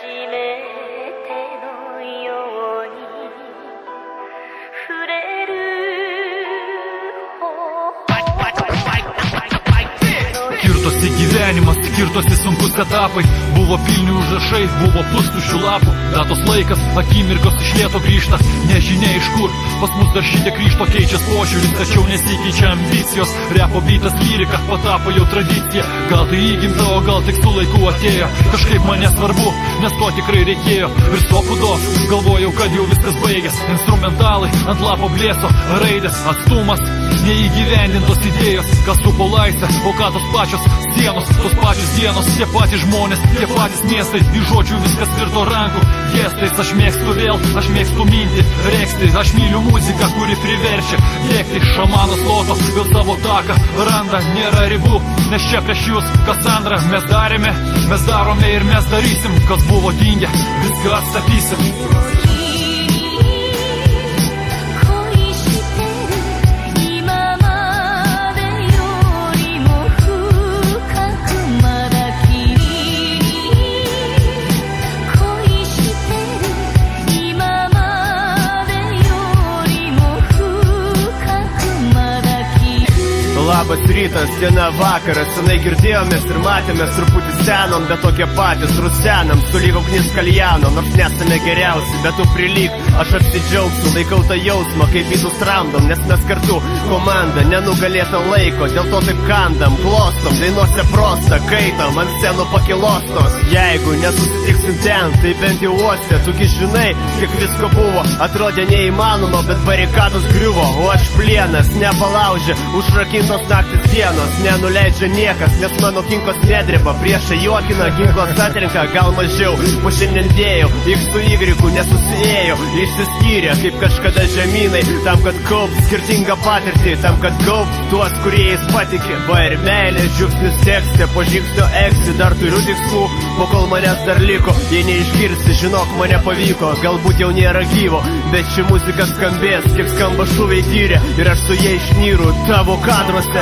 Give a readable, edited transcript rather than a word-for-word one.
めてのように触れる Kirtosi gyvenimas, kirtosi sunkus etapai. Buvo pilni užrašai, buvo pustuščių lapų. Datos laikas, akimirkos iš lėto grįžta, nežinia iš kur. Pas mus dar šitiek grįžto keičias požiūris, tačiau nesikeičia ambicijos. Repo bytas lyrika patapo jau tradicija. Gal tai įgimta, o gal tik su laiku atėjo. Kažkaip man nesvarbu, nes to tikrai reikėjo. Ir stopudos, galvojau, kad jau viskas baigės. Instrumentalai ant lapo blėso, raidės, atstumas, neįgyvendintos idėjos. Kas supo laisvę, o ką tos pačios sienos, tos pačios dienos, tie patys žmonės, tie patys miestai. Iš žodžių viskas virto rankų gestais. Aš mėgstu vėl, aš mėgstu mintį, reksti. Aš myliu muziką, kuri priverčia lėkti. Šamanas loto vėl savo taką randa, nėra ribų, nes čia prieš jūs Kassandra. Mes darėme, mes darome ir mes darysim. Kas buvo dingę, viską atstatysim. Labas rytas, diena vakaras, senai girdėjomės ir matėmės, truputį senom, bet tokie patys rusenam, sulyg ugnis kaljano, nors nesame geriausi, bet tu prilyg, aš apsidžiaugsiu, laikau tą jausmą, kaip vytus tramdom, nes mes kartu komanda, nenugalėta laiko, dėl to taip kandam, klostom, dainuose prosta, kaitam, ant scenų pakilostos, jeigu nesusitiksim ten, tai bent jau uoste, tugi žinai, kiek visko buvo, atrodė neįmanoma, bet barikados griuvo, o aš plienas, nepalaužė, užrakintos naktis dienos, nenuleidžia niekas, nes mano kinkos nedreba, priešai juokina, ginklas atrenka, gal mažiau, po šiandien dėjau, X su Y nesusiėjo, išsiskyrė, kaip kažkada žemynai, tam, kad kaup skirtingą patirtį, tam, kad kaup tuos, kurie jais patikė, va ir meilė, žingsnis tekste, po žingsnio eksi, dar turiu tikslų, po kol manęs dar liko, jei neišgirsi, žinok, mane pavyko, galbūt jau nėra gyvo, bet ši muzika skambės, kiek skamba šuviai tyrė, ir aš su jie išnyru tavo kadruose.